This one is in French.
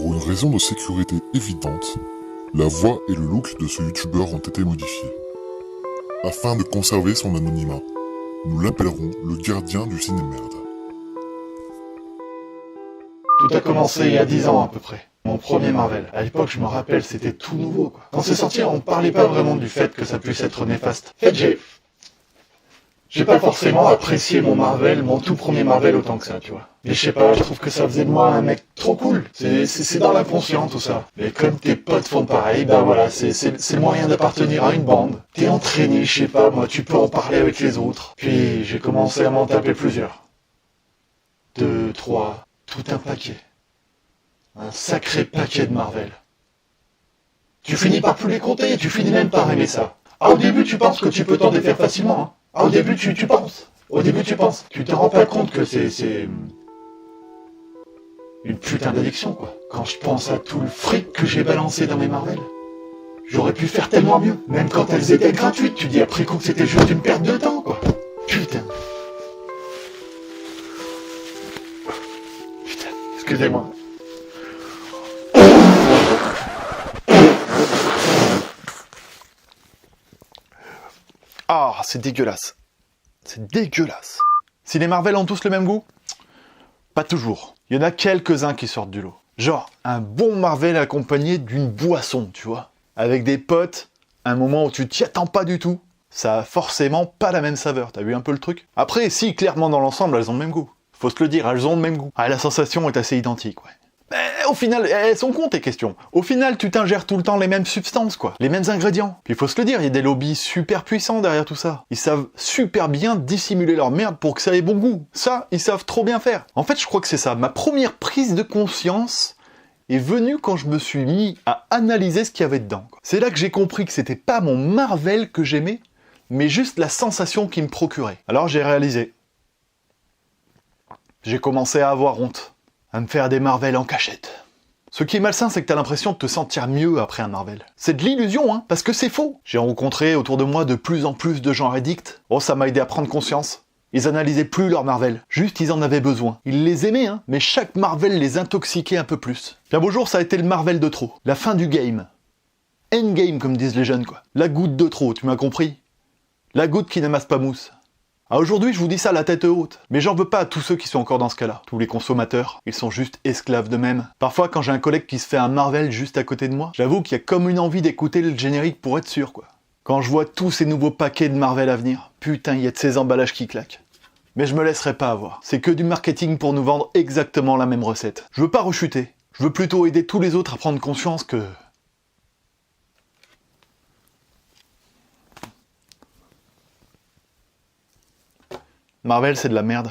Pour une raison de sécurité évidente, la voix et le look de ce youtubeur ont été modifiés. Afin de conserver son anonymat, nous l'appellerons le gardien du ciné-merde. Tout a commencé il y a 10 ans à peu près. Mon premier Marvel. À l'époque, je me rappelle, c'était tout nouveau, quoi. Quand c'est sorti, on parlait pas vraiment du fait que ça puisse être néfaste. En fait, j'ai pas forcément apprécié mon Marvel, mon tout premier Marvel autant que ça, tu vois. Mais je sais pas, je trouve que ça faisait de moi un mec trop cool. C'est dans l'inconscient tout ça. Mais comme tes potes font pareil, ben voilà, c'est le moyen d'appartenir à une bande. T'es entraîné, je sais pas, moi tu peux en parler avec les autres. Puis j'ai commencé à m'en taper plusieurs. 2, 3, tout un paquet. Un sacré paquet de Marvel. Tu finis par plus les compter, tu finis même par aimer ça. Ah, au début tu penses que tu peux t'en défaire facilement, hein. Ah, au début tu penses. Au début tu penses. Tu te rends pas compte que c'est une putain d'addiction, quoi. Quand je pense à tout le fric que j'ai balancé dans mes Marvel, j'aurais pu faire tellement mieux. Même quand elles étaient gratuites, tu dis après coup que c'était juste une perte de temps, quoi. Putain. Putain, excusez-moi. Ah, c'est dégueulasse. C'est dégueulasse. Si les Marvel ont tous le même goût? Pas toujours. Il y en a quelques-uns qui sortent du lot. Genre, un bon Marvel accompagné d'une boisson, tu vois. Avec des potes, un moment où tu t'y attends pas du tout. Ça a forcément pas la même saveur, t'as vu un peu le truc? Après, si, clairement dans l'ensemble, elles ont le même goût. Faut se le dire, elles ont le même goût. Ah, la sensation est assez identique, ouais. Au final, elles sont con tes questions. Au final, tu t'ingères tout le temps les mêmes substances, quoi. Les mêmes ingrédients. Puis il faut se le dire, il y a des lobbies super puissants derrière tout ça. Ils savent super bien dissimuler leur merde pour que ça ait bon goût. Ça, ils savent trop bien faire. En fait, je crois que c'est ça. Ma première prise de conscience est venue quand je me suis mis à analyser ce qu'il y avait dedans, quoi. C'est là que j'ai compris que c'était pas mon Marvel que j'aimais, mais juste la sensation qu'il me procurait. Alors j'ai réalisé. J'ai commencé à avoir honte. À me faire des Marvel en cachette. Ce qui est malsain, c'est que t'as l'impression de te sentir mieux après un Marvel. C'est de l'illusion, hein, parce que c'est faux. J'ai rencontré autour de moi de plus en plus de gens addicts. Oh, ça m'a aidé à prendre conscience. Ils analysaient plus leur Marvel. Juste, ils en avaient besoin. Ils les aimaient, hein, mais chaque Marvel les intoxiquait un peu plus. Puis un beau jour, ça a été le Marvel de trop. La fin du game. Endgame, comme disent les jeunes, quoi. La goutte de trop, tu m'as compris? La goutte qui n'amasse pas mousse. Ah, aujourd'hui, je vous dis ça la tête haute. Mais j'en veux pas à tous ceux qui sont encore dans ce cas-là. Tous les consommateurs, ils sont juste esclaves d'eux-mêmes. Parfois, quand j'ai un collègue qui se fait un Marvel juste à côté de moi, j'avoue qu'il y a comme une envie d'écouter le générique pour être sûr, quoi. Quand je vois tous ces nouveaux paquets de Marvel à venir, putain, il y a de ces emballages qui claquent. Mais je me laisserai pas avoir. C'est que du marketing pour nous vendre exactement la même recette. Je veux pas rechuter. Je veux plutôt aider tous les autres à prendre conscience que... Marvel, c'est de la merde.